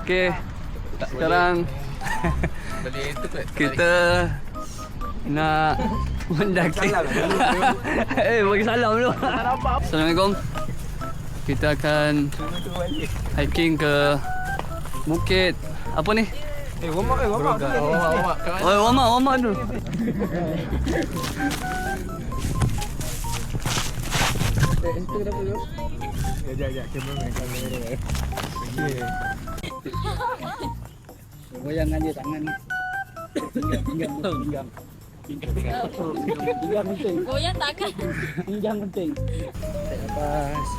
Okey. Sekarang kita nak mendaki. Bagi salam dulu. Assalamualaikum. Kita akan hiking ke bukit apa ni? Warm up Warm up dulu. Itu kenapa dulu? Ya, kamera. Goyangkan je tangan ni. Pinggang penting. Goyang tangan. Pinggang penting. Lepas.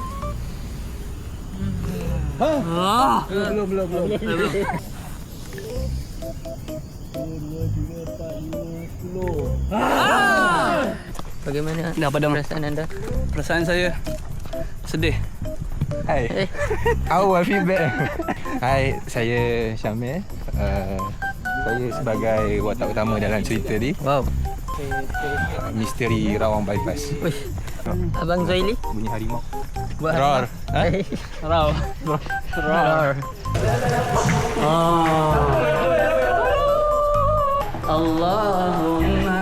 Belum. 2, 3, 4, 5, 10. Bagaimana Dah padam perasaan anda? Perasaan saya sedih. Hai. Awal feedback. Hai, saya Syamil. Saya sebagai watak utama dalam cerita ni. Wow. Misteri Rawang Bypass. Abang Zaili Bunyi harimau. buat Roar. Ha? Raw. Roar. Allahumma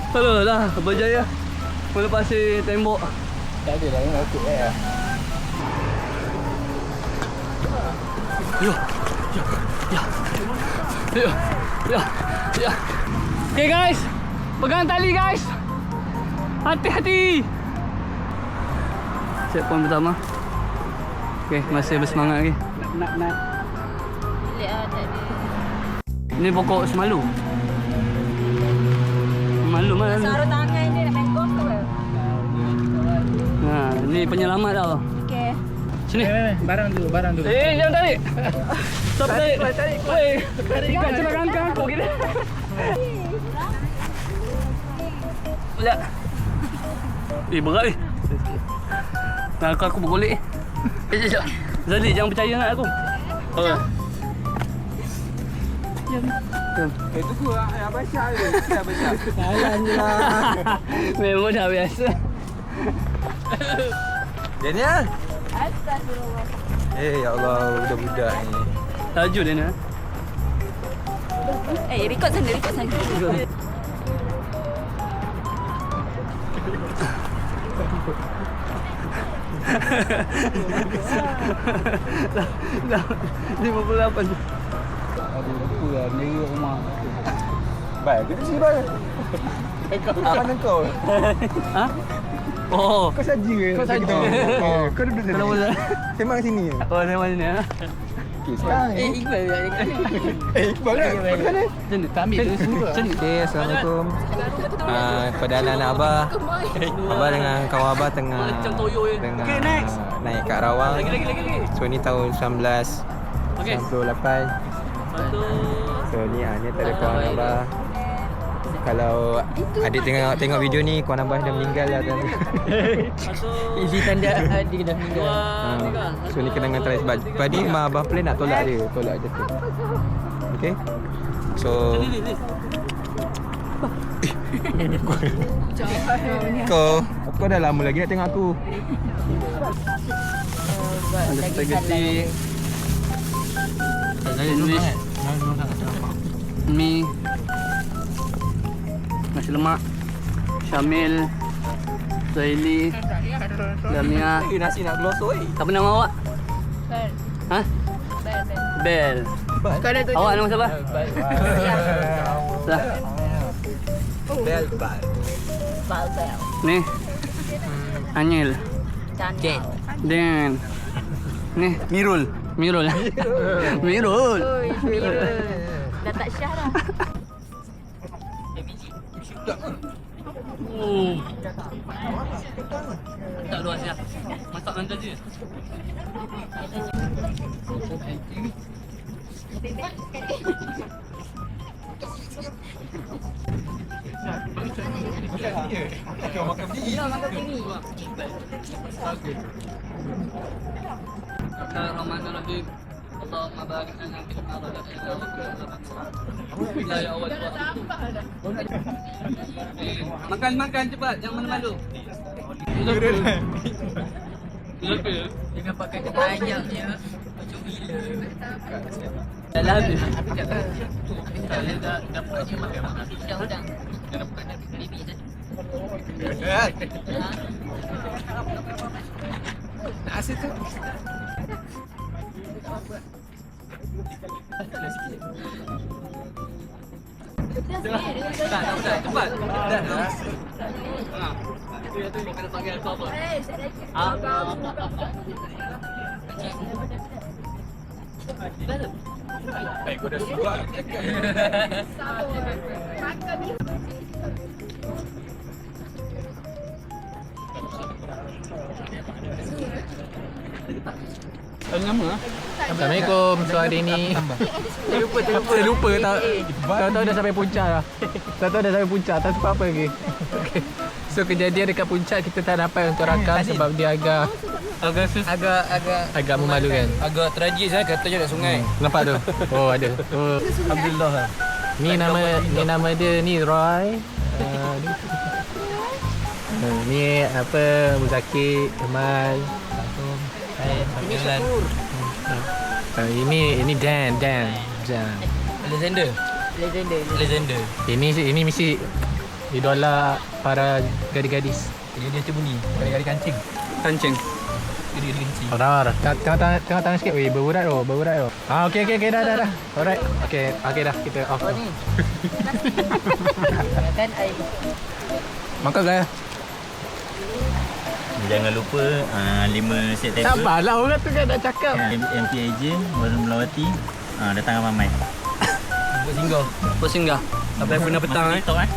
Halo dah berjaya melepasi tembok. Tak ada lah, nak ikut ya. Ya. Okay guys, pegang tali guys. Hati-hati. Checkpoint pertama. Okay, masih bersemangat lagi. Nak. Bilik tak ada. Ni pokok semalu. Malu mana? Sarung tangan dia nak main golf ke? Ni penyelamat tau. Okey. Sini. Barang dulu. Jangan tarik. Stop tarik. Weh, ikan cepat angkat aku gila. Berat. Berat ni. Nak aku bergolek. Sekejap. Zali, jangan percaya nak aku. Jom. Tunggu abang Syah je. Abang Syah. Jalan je lah. Memang dah biasa. Daniel. Astagfirullah. Ya Allah, budak-budak ni. Laju dia nak. Record sana. Dah 58. Aduh, lupa lah. Menerik rumah. Baik, kita sini baik. Mana kau? Ha? Oh. Kau saja ke? Kau saja. Kau duduk sini. Kenapa dah? Sembang sini. Oh, saya mana ni? Okey, sekarang. Iqbal. Iqbal kan? Mana? Tak ambil tu semua. Okay, Assalamualaikum. Kepada anak-anak Abah. Abah dengan kawan Abah tengah Okay, next. naik kat Rawang. Lagi. So ni tahun 1998. Okay. Satu. So ni antara kawan Abah. Kalau adik tengok video ni, kawan Abah dah meninggal lah kan. Satu. Isi tanda dia dah meninggal. Dua. Tiga. So ni kenangan terakhir sebab tadi mak Abah plan nak tolak je tu. Okay. So kau dah lama lagi nak tengok aku. Ada spaghetti. Sandwich. Mi. Nasi lemak. Syamil. Zaili. Lamia. Nasi nak gloss oi. Apa nama awak? Bel. Ha? Bel. Kau dah tu. Awak nama siapa? Dah. Bel bal. Bel. Ni. Anyel. Cantik. Dan ni Mirul. Mirul. Mirul. Oi, Mirul. Dah tak syah dah. Tak luas ya. Masak nanti je. Bismillahirrahmanirrahim. Allahumma barik lana fi ma razaqtana wa qina adzaban nar. Ya Allah. Makan cepat, jangan malu-malu. Dengan pakai kata ayam dia macam gila. Dah habis. Kalau dapat je makan pisang udang. Jangan bukan bibi dah. Asyik tu. Tak, cepat. Dah. Itu kena panggil kau apa? Baik, kau dah suka. Assalamualaikum. So hari ni terlupa tahu dah sampai puncak dah. Tahu dah sampai puncak, tak sempat apa lagi. Okay. So kejadian dekat puncak kita tak dapat untuk rakam sebab dia agak memalukan. Agak tragis lah, kata je nak sungai. Nampak tu? Oh ada. Oh, Alhamdulillah lah. ni nama dia ni Roy. Ni apa Muzakir, Kemal. Ini Syukur. Ini Dan. Legender. Ini mesti idola para gadis-gadis. Dia tu bunyi. Gadis-gadis kancing. Gadis-gadis kancing. Ora. Tengok tangan sikit. Weh, berurat tu. Okey dah. Alright. Okey dah kita off. Apa ni? Kan air. Makan gaya. Jangan lupa 5 September Sabarlah orang tu kan dah cakap. MPAJ Warna Melawati datang ramai. Buat singgah. Sampai pernah petang TikTok